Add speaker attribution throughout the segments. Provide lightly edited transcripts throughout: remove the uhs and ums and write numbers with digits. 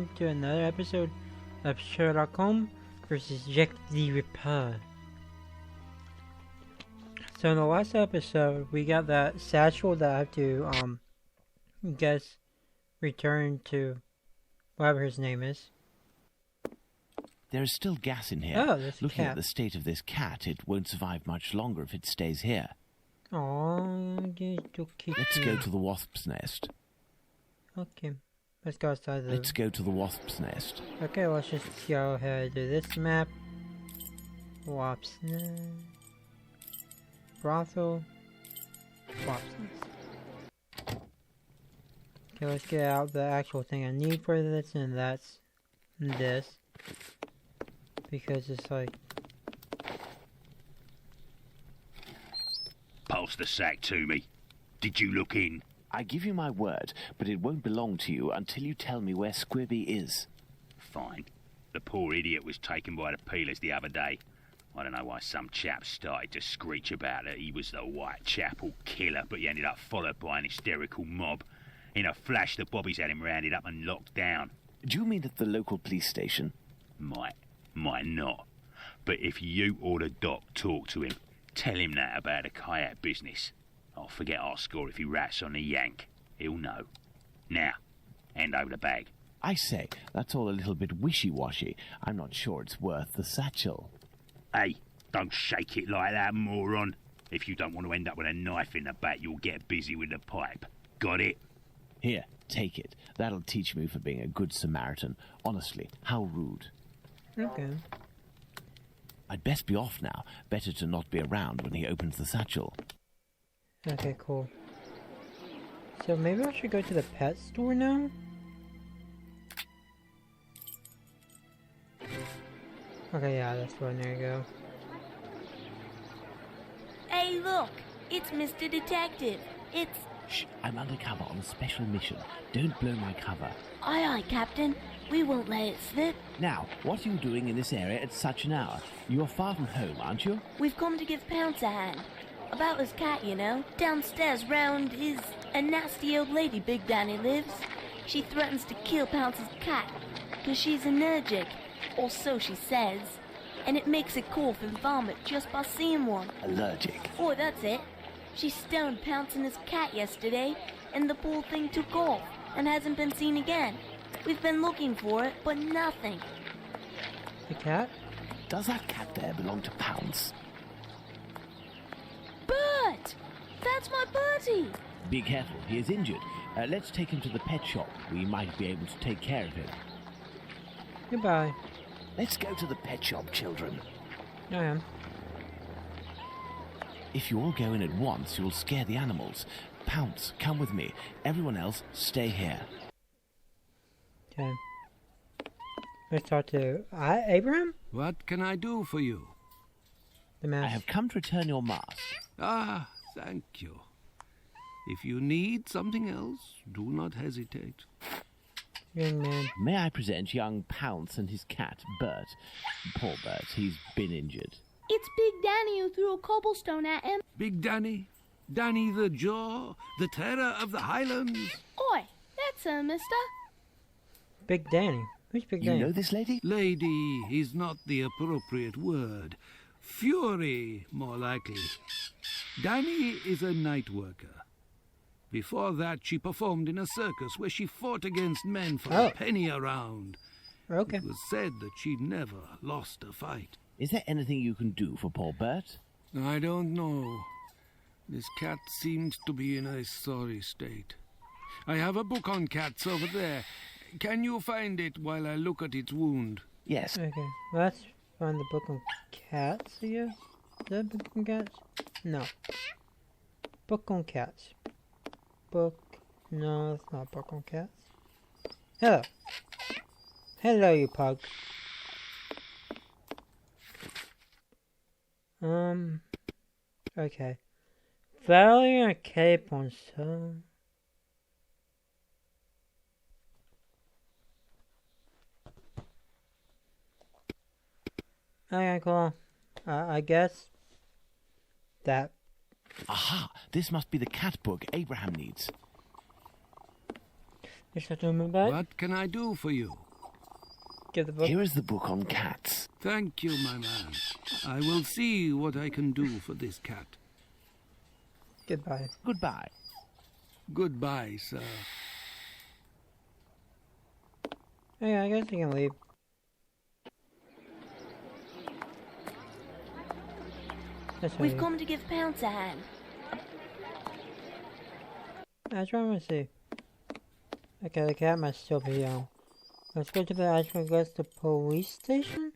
Speaker 1: welcome to another episode of Sherlock Holmes versus Jack the Ripper. So in the last episode, we got that satchel that I have to, return to whatever his name is.
Speaker 2: There is still gas in here.
Speaker 1: Oh, there's a
Speaker 2: Looking
Speaker 1: cat.
Speaker 2: at the state of this cat, it won't survive much longer if it stays here. Let's go to the wasp's nest.
Speaker 1: Okay, let's go outside the...
Speaker 2: Let's go to the wasp's nest.
Speaker 1: Okay, let's just go ahead and do this map. Wasp's nest. Brothel. Wasp's nest. Okay, let's get out the actual thing I need for this, and that's this. Because it's like...
Speaker 3: Pass the sack to me. Did you look in?
Speaker 2: I give you my word, but it won't belong to you until you tell me where Squibby is.
Speaker 3: Fine. The poor idiot was taken by the peelers the other day. I don't know why some chap started to screech about it. He was the Whitechapel killer, but he ended up followed by an hysterical mob. In a flash, the bobbies had him rounded up and locked down.
Speaker 2: Do you mean at the local police station?
Speaker 3: Might not. But if you or the doc talk to him, tell him that about the kayak business. I'll forget our score if he rats on the yank. He'll know. Now, hand over the bag.
Speaker 2: I say, that's all a little bit wishy-washy. I'm not sure it's worth the satchel.
Speaker 3: Hey, don't shake it like that, moron. If you don't want to end up with a knife in the back, you'll get busy with the pipe. Got it?
Speaker 2: Here, take it. That'll teach me for being a good Samaritan. Honestly, how rude.
Speaker 1: Okay.
Speaker 2: I'd best be off now. Better to not be around when he opens the satchel.
Speaker 1: Okay, cool. So maybe I should go to the pet store now? Okay, yeah, that's the one. There you go.
Speaker 4: Hey, look! It's Mr. Detective. It's...
Speaker 2: Shh, I'm undercover on a special mission. Don't blow my cover.
Speaker 4: Aye, aye, Captain. We won't let it slip.
Speaker 2: Now, what are you doing in this area at such an hour? You are far from home, aren't you?
Speaker 4: We've come to give Pounce a hand. About his cat, you know. Downstairs round is a nasty old lady Big Danny lives. She threatens to kill Pounce's cat, 'cause she's allergic, or so she says. And it makes it cough and vomit just by seeing one.
Speaker 2: Allergic.
Speaker 4: Oh, that's it. She stoned Pounce and his cat yesterday, and the poor thing took off, and hasn't been seen again. We've been looking for it, but nothing.
Speaker 1: The cat?
Speaker 2: Does that cat there belong to Pounce?
Speaker 4: Bert! That's my Bertie!
Speaker 2: Be careful, he is injured. Let's take him to the pet shop. We might be able to take care of him.
Speaker 1: Goodbye.
Speaker 2: Let's go to the pet shop, children.
Speaker 1: I am.
Speaker 2: If you all go in at once, you'll scare the animals. Pounce, come with me. Everyone else, stay here.
Speaker 1: Okay. Let's talk to... Abraham?
Speaker 5: What can I do for you?
Speaker 1: The mask.
Speaker 2: I have come to return your mask.
Speaker 5: Ah, thank you. If you need something else, do not hesitate.
Speaker 1: Young man.
Speaker 2: May I present young Pounce and his cat, Bert. Poor Bert, he's been injured.
Speaker 6: It's Big Danny who threw a cobblestone at him.
Speaker 5: Big Danny? Danny the Jaw? The terror of the Highlands?
Speaker 6: Oi, that's her, mister.
Speaker 1: Big Danny. Who's Big
Speaker 2: You
Speaker 1: Danny?
Speaker 2: know this lady?
Speaker 5: Lady is not the appropriate word. Fury, more likely. Danny is a night worker. Before that, she performed in a circus where she fought against men for a penny a round.
Speaker 1: Okay.
Speaker 5: It was said that she never lost a fight.
Speaker 2: Is there anything you can do for poor Bert?
Speaker 5: I don't know. This cat seems to be in a sorry state. I have a book on cats over there. Can you find it while I look at its wound?
Speaker 2: Yes.
Speaker 1: Okay. Well, let's find the book on cats again. Is that a book on cats? No. Book on cats. Book. No, it's not a book on cats. Hello. Hello, you pug. Okay. Valley a cape on some. Okay, cool. I guess that.
Speaker 2: Aha! This must be the cat book Abraham needs.
Speaker 1: Is that in my bag?
Speaker 5: What can I do for you?
Speaker 1: Give the book.
Speaker 2: Here is the book on cats.
Speaker 5: Thank you, my man. I will see what I can do for this cat.
Speaker 1: Goodbye.
Speaker 2: Goodbye.
Speaker 5: Goodbye, sir.
Speaker 1: Okay, I guess you can leave.
Speaker 4: We've come to give Pounce a hand.
Speaker 1: That's what I'm gonna see. Okay, the cat must still be young. Let's go to the actual police station.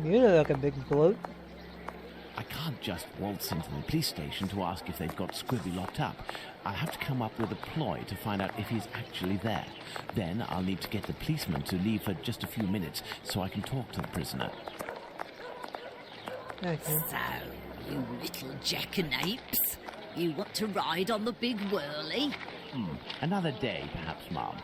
Speaker 1: You look like a big bloat.
Speaker 2: I can't just waltz into the police station to ask if they've got Squibby locked up. I'll have to come up with a ploy to find out if he's actually there. Then I'll need to get the policeman to leave for just a few minutes so I can talk to the prisoner.
Speaker 1: Okay.
Speaker 7: So, you little jackanapes, you want to ride on the big whirly?
Speaker 2: Another day, perhaps, Mom.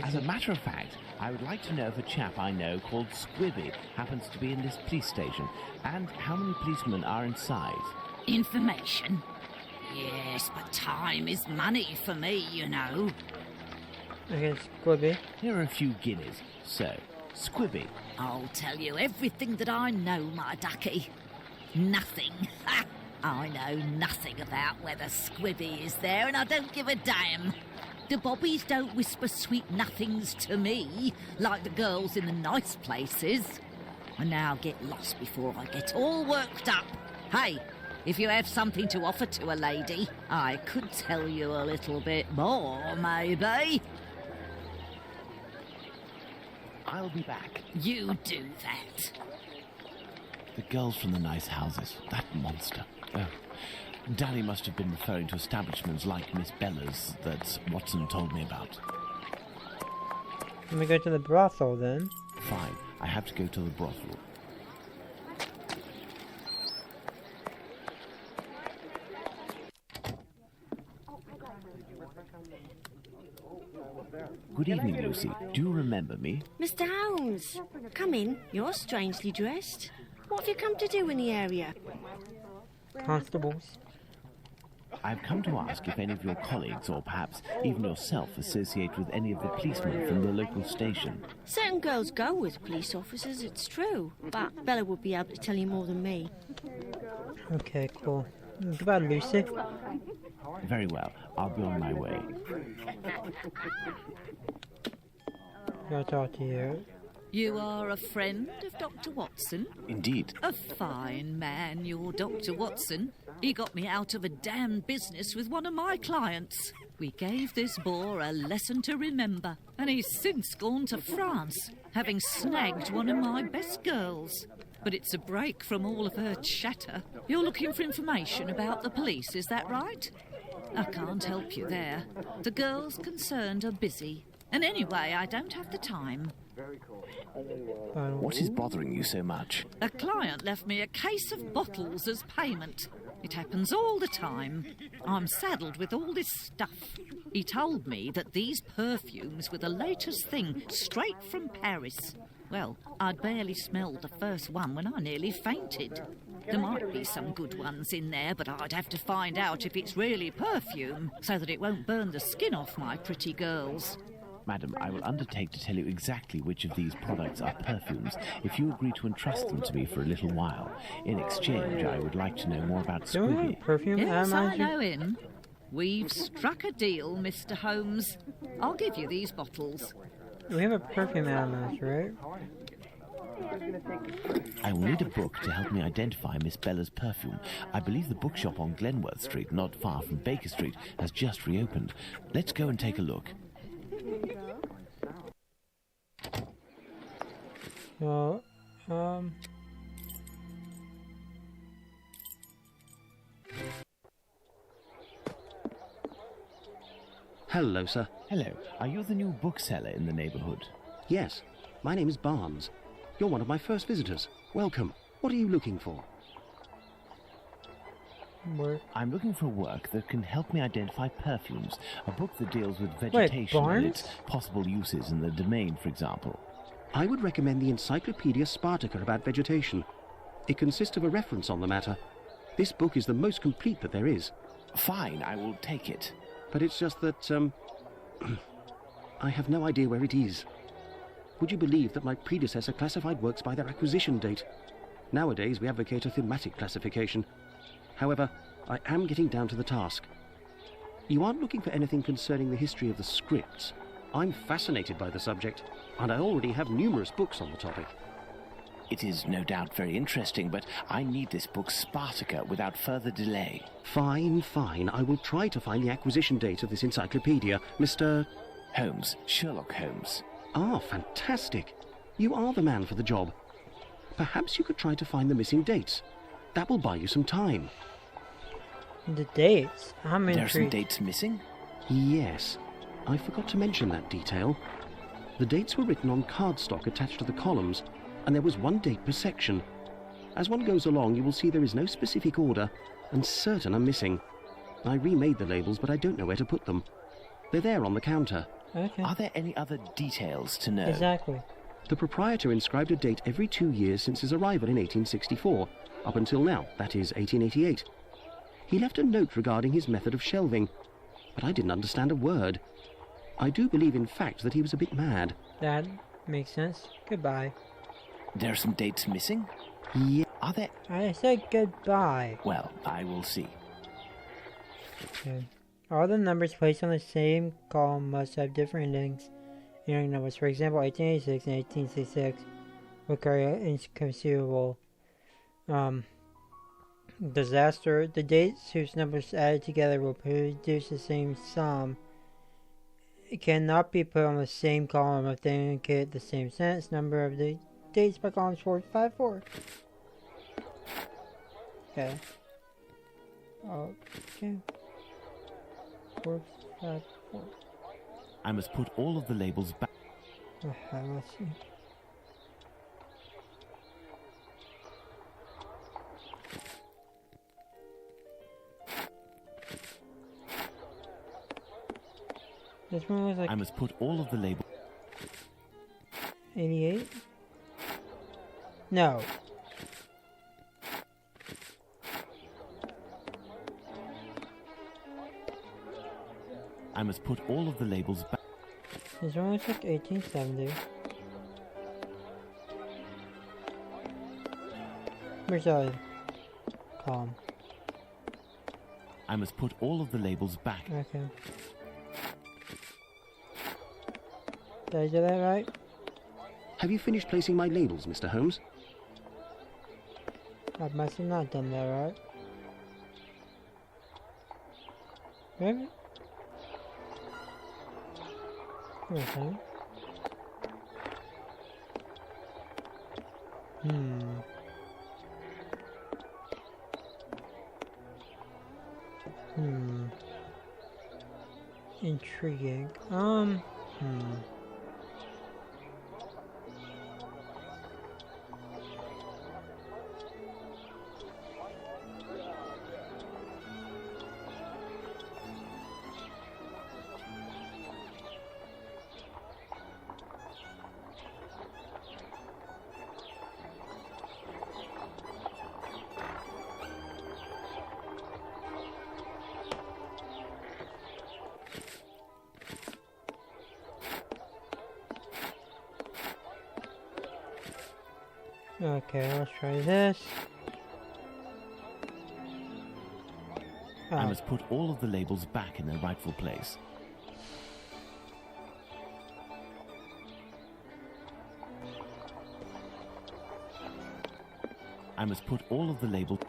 Speaker 2: As a matter of fact, I would like to know if a chap I know called Squibby happens to be in this police station, and how many policemen are inside.
Speaker 7: Information? Yes, but time is money for me, you know.
Speaker 1: Okay, Squibby.
Speaker 2: Here are a few guineas. So, Squibby.
Speaker 7: I'll tell you everything that I know, my ducky. Nothing. Ha! I know nothing about whether Squibby is there, and I don't give a damn. The bobbies don't whisper sweet nothings to me, like the girls in the nice places. And now get lost before I get all worked up. Hey, if you have something to offer to a lady, I could tell you a little bit more, maybe.
Speaker 2: I'll be back.
Speaker 7: You do that.
Speaker 2: The girls from the nice houses. That monster. Oh, Danny must have been referring to establishments like Miss Bella's that Watson told me about.
Speaker 1: Let me go to the brothel then.
Speaker 2: Fine, I have to go to the brothel. Good evening, Lucy. Do you remember me?
Speaker 8: Mr. Holmes, come in. You're strangely dressed. What have you come to do in the area?
Speaker 1: Constables.
Speaker 2: I've come to ask if any of your colleagues, or perhaps even yourself, associate with any of the policemen from the local station.
Speaker 8: Certain girls go with police officers, it's true. But Bella would be able to tell you more than me.
Speaker 1: Okay, cool. Goodbye, Lucy.
Speaker 2: Very well. I'll be on my way.
Speaker 1: I'll talk to you.
Speaker 7: You are a friend of Dr. Watson?
Speaker 2: Indeed.
Speaker 7: A fine man, your Dr. Watson. He got me out of a damn business with one of my clients. We gave this boar a lesson to remember, and he's since gone to France, having snagged one of my best girls. But it's a break from all of her chatter. You're looking for information about the police, is that right? I can't help you there. The girls concerned are busy. And anyway, I don't have the time.
Speaker 2: What is bothering you so much?
Speaker 7: A client left me a case of bottles as payment. It happens all the time. I'm saddled with all this stuff. He told me that these perfumes were the latest thing, straight from Paris. Well, I'd barely smelled the first one when I nearly fainted. There might be some good ones in there, but I'd have to find out if it's really perfume, so that it won't burn the skin off my pretty girls.
Speaker 2: Madam, I will undertake to tell you exactly which of these products are perfumes if you agree to entrust them to me for a little while. In exchange, I would like to know more about Squibby.
Speaker 1: Perfume
Speaker 7: Yes, I know him. We've struck a deal, Mr. Holmes. I'll give you these bottles.
Speaker 1: We have a perfume atomizer, right?
Speaker 2: I will need a book to help me identify Miss Bella's perfume. I believe the bookshop on Glenworth Street, not far from Baker Street, has just reopened. Let's go and take a look.
Speaker 1: So,
Speaker 9: Hello, sir.
Speaker 2: Hello. Are you the new bookseller in the neighbourhood?
Speaker 9: Yes, my name is Barnes. You're one of my first visitors. Welcome. What are you looking for?
Speaker 1: work.
Speaker 2: I'm looking for work that can help me identify perfumes. A book that deals with vegetation and its possible uses in the domain, for example.
Speaker 9: I would recommend the Encyclopedia Spartacus about vegetation. It consists of a reference on the matter. This book is the most complete that there is.
Speaker 2: Fine, I will take it.
Speaker 9: But it's just that, I have no idea where it is. Would you believe that my predecessor classified works by their acquisition date? Nowadays, we advocate a thematic classification. However, I am getting down to the task. You aren't looking for anything concerning the history of the scripts. I'm fascinated by the subject, and I already have numerous books on the topic.
Speaker 2: It is no doubt very interesting, but I need this book Spartacus without further delay.
Speaker 9: Fine, fine. I will try to find the acquisition date of this encyclopedia, Mr.
Speaker 2: Holmes, Sherlock Holmes.
Speaker 9: Ah, fantastic. You are the man for the job. Perhaps you could try to find the missing dates. That will buy you some time.
Speaker 1: The dates? I'm
Speaker 2: There are some
Speaker 1: intrigued.
Speaker 2: dates missing?
Speaker 9: Yes. I forgot to mention that detail. The dates were written on cardstock attached to the columns, and there was one date per section. As one goes along, you will see there is no specific order, and certain are missing. I remade the labels, but I don't know where to put them. They're there on the counter.
Speaker 1: Okay.
Speaker 2: Are there any other details to know?
Speaker 1: Exactly.
Speaker 9: The proprietor inscribed a date every 2 years since his arrival in 1864, up until now, that is 1888. He left a note regarding his method of shelving, but I didn't understand a word. I do believe, in fact, that he was a bit mad.
Speaker 1: That makes sense. Goodbye.
Speaker 2: There are some dates missing?
Speaker 9: Yeah.
Speaker 2: Are there?
Speaker 1: I said goodbye.
Speaker 2: Well, I will see.
Speaker 1: Okay. All the numbers placed on the same column must have different ending numbers. For example, 1886 and 1866 will carry an inconceivable disaster. The dates whose numbers added together will produce the same sum. It cannot be put on the same column if they indicate the same sentence. Number of the dates by column 454. Okay. Okay. 454.
Speaker 2: I must put all of the labels back.
Speaker 1: Let's see. This one was like
Speaker 2: I must put all of the labels.
Speaker 1: 88? No.
Speaker 2: I must put all of the labels back.
Speaker 1: This one was like 1870. Where's the other column?
Speaker 2: I must put all of the labels back.
Speaker 1: Okay. Did I do that right?
Speaker 9: Have you finished placing my labels, Mr. Holmes?
Speaker 1: I must have not done that right. Maybe? Wait a second. Intriguing. Okay, let's try this.
Speaker 2: I must put all of the labels back in their rightful place. I must put all of the labels.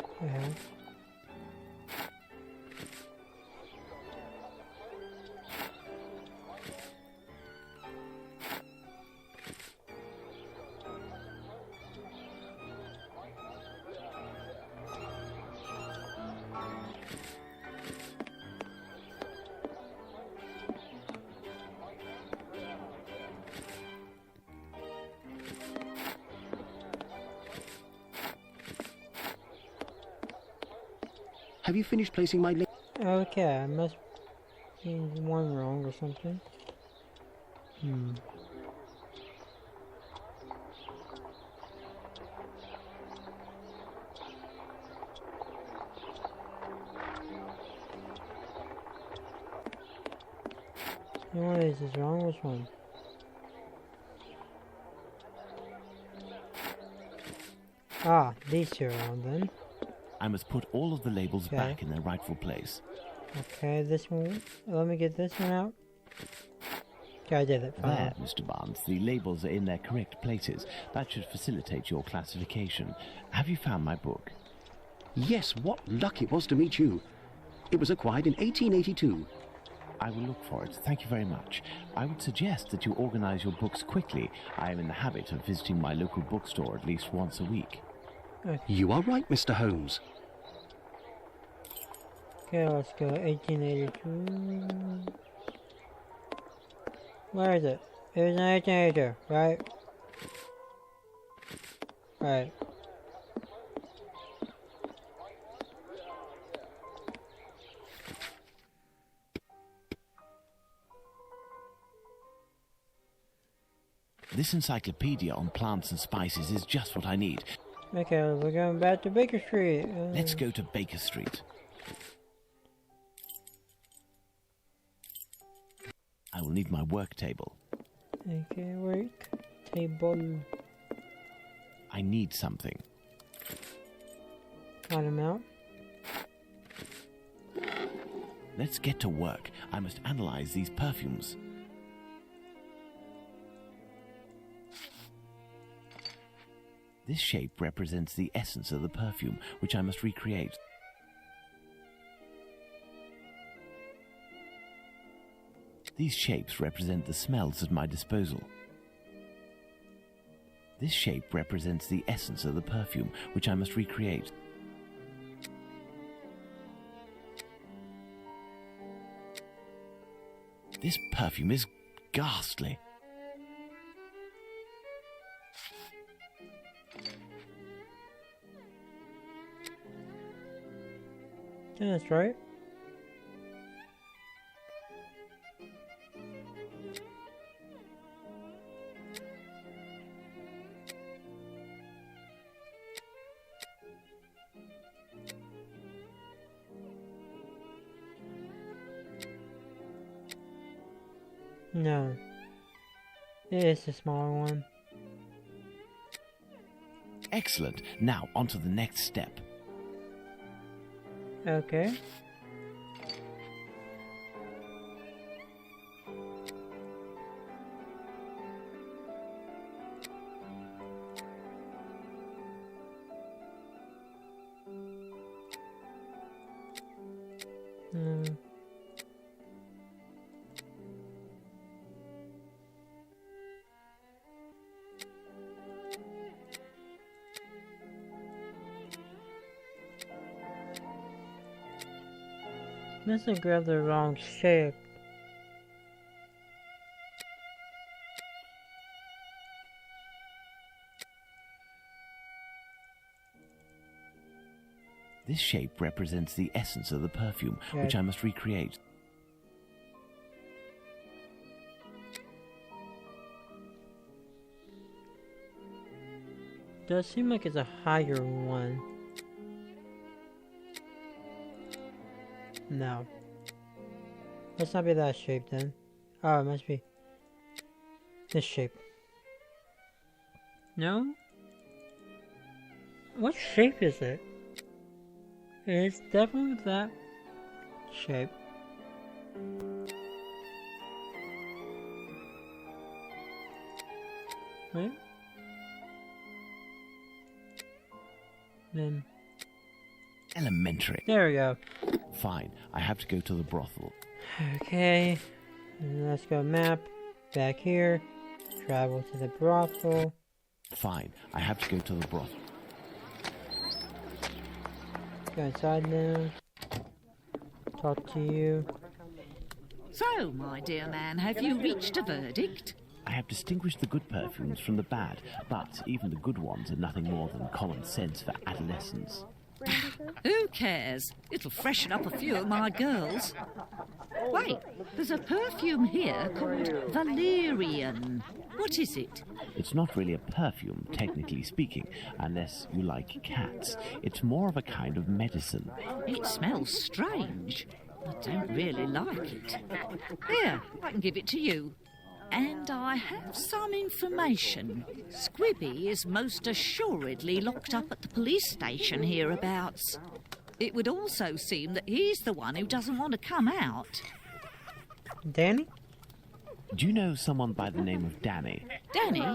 Speaker 9: Have you finished placing my labels?
Speaker 1: Okay, I must be one wrong or something. One of these is wrong. Which one? Ah, these two are wrong then.
Speaker 2: I must put all of the labels back in their rightful place.
Speaker 1: Okay, this one. Let me get this one out. Okay, I did it. Fine.
Speaker 2: There, Mr. Barnes, the labels are in their correct places. That should facilitate your classification. Have you found my book?
Speaker 9: Yes, what luck it was to meet you. It was acquired in 1882.
Speaker 2: I will look for it. Thank you very much. I would suggest that you organize your books quickly. I am in the habit of visiting my local bookstore at least once a week.
Speaker 1: Okay.
Speaker 9: You are right, Mr. Holmes.
Speaker 1: Okay, let's go 1882. Where is it? It was in 1882, right? Right.
Speaker 2: This encyclopedia on plants and spices is just what I need.
Speaker 1: Okay, we're going back to Baker Street.
Speaker 2: Let's go to Baker Street. I will need my work table.
Speaker 1: Okay, work table.
Speaker 2: I need something.
Speaker 1: Got him out.
Speaker 2: Let's get to work. I must analyze these perfumes. This shape represents the essence of the perfume, which I must recreate. These shapes represent the smells at my disposal. This shape represents the essence of the perfume, which I must recreate. This perfume is ghastly.
Speaker 1: Yeah, that's right. No. It is the smaller one.
Speaker 2: Excellent. Now, on to the next step.
Speaker 1: Okay. Must have grabbed the wrong shape.
Speaker 2: This shape represents the essence of the perfume, which I must recreate.
Speaker 1: Does seem like it's a higher one. No. Must not be that shape then. Oh, it must be this shape. No? What shape is it? It's definitely that shape. Wait. Then.
Speaker 2: Elementary.
Speaker 1: There we go.
Speaker 2: Fine, I have to go to the brothel.
Speaker 1: Okay, and let's go map, back here, travel to the brothel.
Speaker 2: Fine, I have to go to the brothel.
Speaker 1: Go inside now, talk to you.
Speaker 7: So, my dear man, have you reached a verdict?
Speaker 2: I have distinguished the good perfumes from the bad, but even the good ones are nothing more than common sense for adolescents.
Speaker 7: Who cares? It'll freshen up a few of my girls. Wait, there's a perfume here called Valerian. What is it?
Speaker 2: It's not really a perfume, technically speaking, unless you like cats. It's more of a kind of medicine.
Speaker 7: It smells strange. I don't really like it. Here, I can give it to you. And I have some information. Squibby is most assuredly locked up at the police station hereabouts. It would also seem that he's the one who doesn't want to come out.
Speaker 1: Danny?
Speaker 2: Do you know someone by the name of Danny?
Speaker 7: Danny?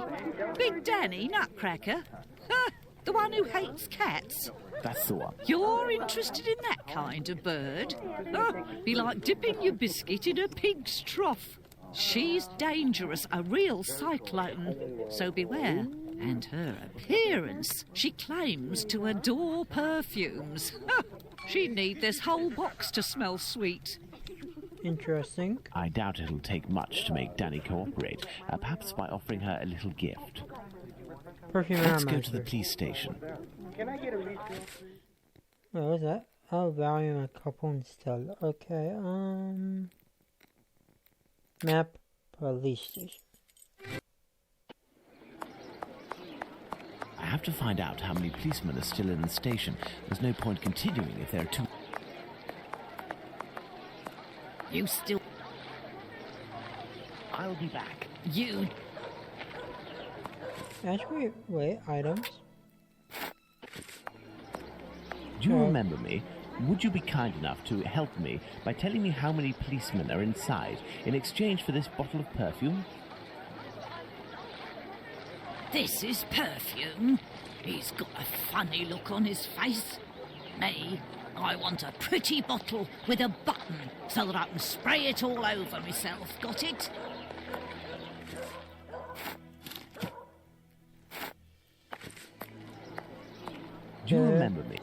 Speaker 7: Big Danny, Nutcracker? Ha! The one who hates cats?
Speaker 2: That's the one.
Speaker 7: You're interested in that kind of bird? Oh, be like dipping your biscuit in a pig's trough. She's dangerous, a real cyclone, so beware. And her appearance, she claims to adore perfumes. She'd need this whole box to smell sweet.
Speaker 1: Interesting.
Speaker 2: I doubt it'll take much to make Danny cooperate, perhaps by offering her a little gift.
Speaker 1: Perfume
Speaker 2: Let's
Speaker 1: and
Speaker 2: go to the
Speaker 1: monsters.
Speaker 2: police station.
Speaker 1: What was that? Oh, volume a couple instead. Okay, map police station.
Speaker 2: I have to find out how many policemen are still in the station. There's no point continuing if there are too...
Speaker 7: You still...
Speaker 2: I'll be back.
Speaker 7: You...
Speaker 1: Actually, wait, items.
Speaker 2: Do you remember me? Would you be kind enough to help me by telling me how many policemen are inside in exchange for this bottle of perfume?
Speaker 7: This is perfume. He's got a funny look on his face. Me, I want a pretty bottle with a button so that I can spray it all over myself. Got it?
Speaker 2: Do you remember me?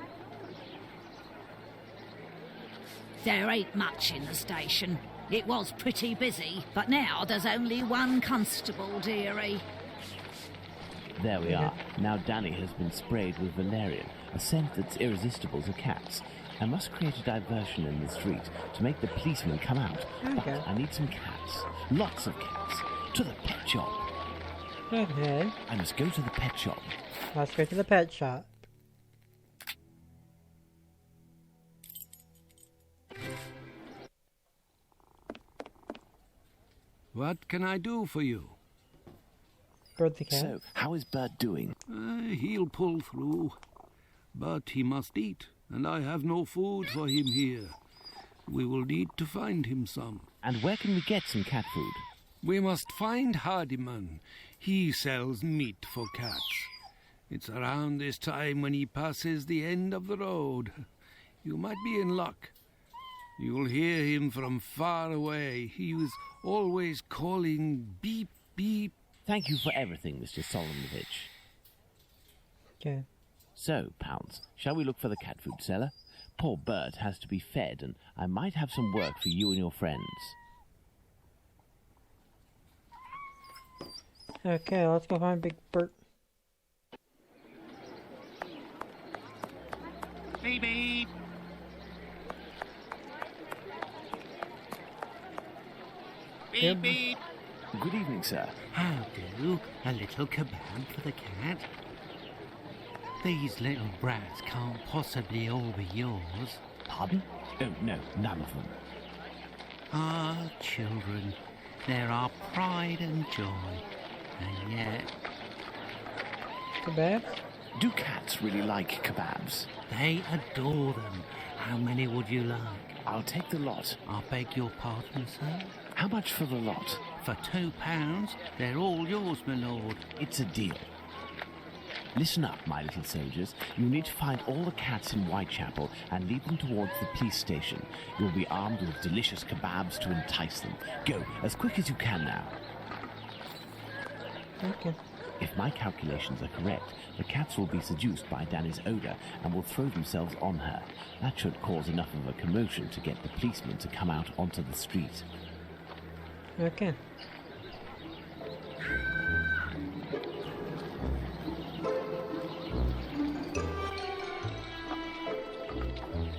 Speaker 7: There ain't much in the station. It was pretty busy, but now there's only one constable, dearie.
Speaker 2: There we are. Now Danny has been sprayed with valerian, a scent that's irresistible to cats. I must create a diversion in the street to make the policemen come out. But I need some cats. Lots of cats. To the pet shop.
Speaker 1: Okay.
Speaker 2: I must go to the pet shop.
Speaker 1: Let's go to the pet shop.
Speaker 5: What can I do for you?
Speaker 1: Bird the cat.
Speaker 2: So, how is Bert doing?
Speaker 5: He'll pull through. But he must eat, and I have no food for him here. We will need to find him some.
Speaker 2: And where can we get some cat food?
Speaker 5: We must find Hardiman. He sells meat for cats. It's around this time when he passes the end of the road. You might be in luck. You'll hear him from far away. He was always calling beep, beep.
Speaker 2: Thank you for everything, Mr. Solomovich.
Speaker 1: Okay.
Speaker 2: So, Pounds, shall we look for the cat food seller? Poor Bert has to be fed, and I might have some work for you and your friends.
Speaker 1: Okay, let's go find Big Bert.
Speaker 3: Beep, beep. Beep, beep.
Speaker 2: Good evening, sir.
Speaker 10: How do? A little kebab for the cat? These little brats can't possibly all be yours.
Speaker 2: Pardon? Oh, no, none of them.
Speaker 10: Ah, children, they're our pride and joy. And yet...
Speaker 1: Kebabs?
Speaker 2: Do cats really like kebabs?
Speaker 10: They adore them. How many would you like?
Speaker 2: I'll take the lot.
Speaker 10: I beg your pardon, sir?
Speaker 2: How much for the lot?
Speaker 10: For £2, they're all yours, my lord.
Speaker 2: It's a deal. Listen up, my little soldiers. You need to find all the cats in Whitechapel and lead them towards the police station. You'll be armed with delicious kebabs to entice them. Go, as quick as you can now.
Speaker 1: Okay.
Speaker 2: If my calculations are correct, the cats will be seduced by Danny's odour and will throw themselves on her. That should cause enough of a commotion to get the policemen to come out onto the street.
Speaker 1: Okay.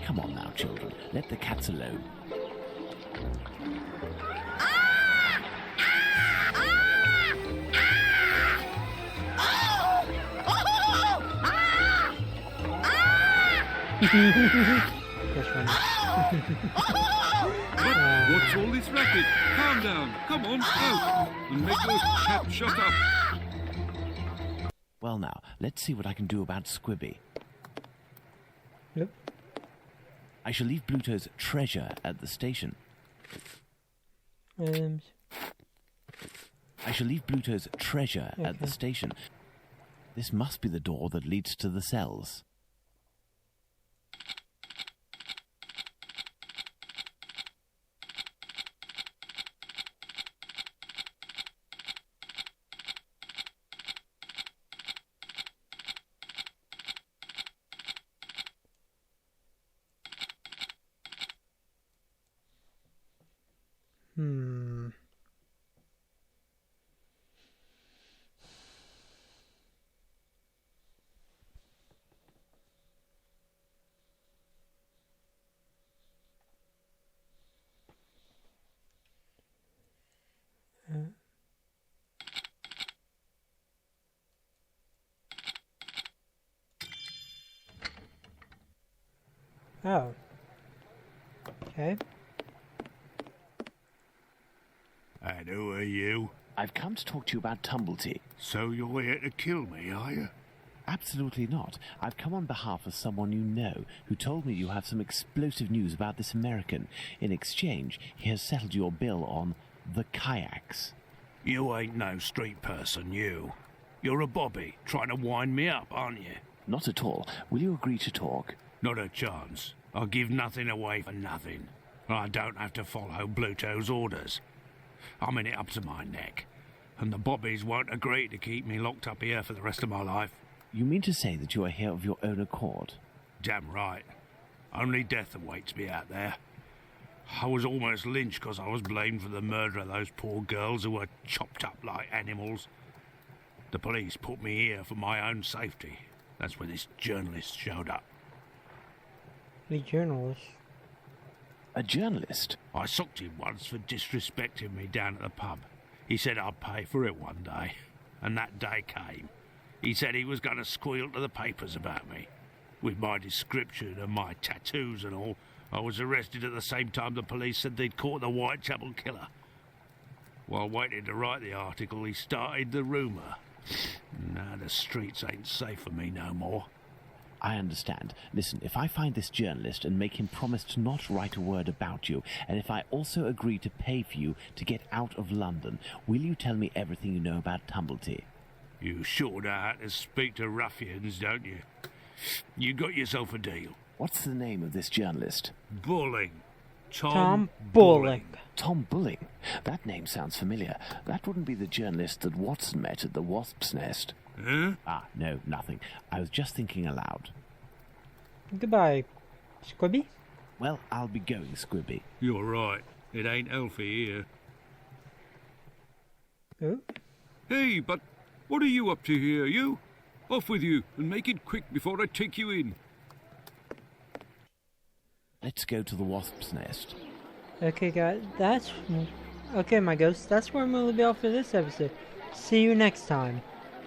Speaker 2: Come on now, children. Let the cats alone.
Speaker 1: That's funny.
Speaker 5: What's all this racket? Calm down. Come on, out. And make those chaps shut up.
Speaker 2: Well now, let's see what I can do about Squibby.
Speaker 1: Yep.
Speaker 2: I shall leave Bluto's treasure at the station. I shall leave Bluto's treasure at the station. This must be the door that leads to the cells.
Speaker 1: Oh. Okay.
Speaker 5: And who are you?
Speaker 2: I've come to talk to you about Tumblety.
Speaker 5: So you're here to kill me, are you?
Speaker 2: Absolutely not. I've come on behalf of someone you know, who told me you have some explosive news about this American. In exchange, he has settled your bill on the kayaks.
Speaker 5: You ain't no street person, you. You're a bobby, trying to wind me up, aren't you?
Speaker 2: Not at all. Will you agree to talk?
Speaker 5: Not a chance. I'll give nothing away for nothing. I don't have to follow Bluto's orders. I'm in it up to my neck, and the bobbies won't agree to keep me locked up here for the rest of my life.
Speaker 2: You mean to say that you are here of your own accord?
Speaker 5: Damn right. Only death awaits me out there. I was almost lynched because I was blamed for the murder of those poor girls who were chopped up like animals. The police put me here for my own safety. That's when this journalist showed up.
Speaker 1: The journalist?
Speaker 2: A journalist?
Speaker 5: I socked him once for disrespecting me down at the pub. He said I'd pay for it one day, and that day came. He said he was going to squeal to the papers about me. With my description and my tattoos and all, I was arrested at the same time the police said they'd caught the Whitechapel killer. While waiting to write the article, he started the rumour. Now the streets ain't safe for me no more.
Speaker 2: I understand. Listen, if I find this journalist and make him promise to not write a word about you, and if I also agree to pay for you to get out of London, will you tell me everything you know about Tumblety?
Speaker 5: You sure know how to speak to ruffians, don't you? You got yourself a deal.
Speaker 2: What's the name of this journalist?
Speaker 5: Bulling.
Speaker 1: Tom Bulling.
Speaker 2: Tom Bulling? That name sounds familiar. That wouldn't be the journalist that Watson met at the Wasp's Nest.
Speaker 5: Huh?
Speaker 2: Ah, no, nothing. I was just thinking aloud.
Speaker 1: Goodbye, Squibby.
Speaker 2: Well, I'll be going, Squibby.
Speaker 5: You're right. It ain't healthy here.
Speaker 1: Oh?
Speaker 5: Hey, but what are you up to here, you? Off with you, and make it quick before I take you in.
Speaker 2: Let's go to the Wasp's Nest.
Speaker 1: Okay, guys, okay, my ghosts, that's where I'm going to be off for this episode. See you next time.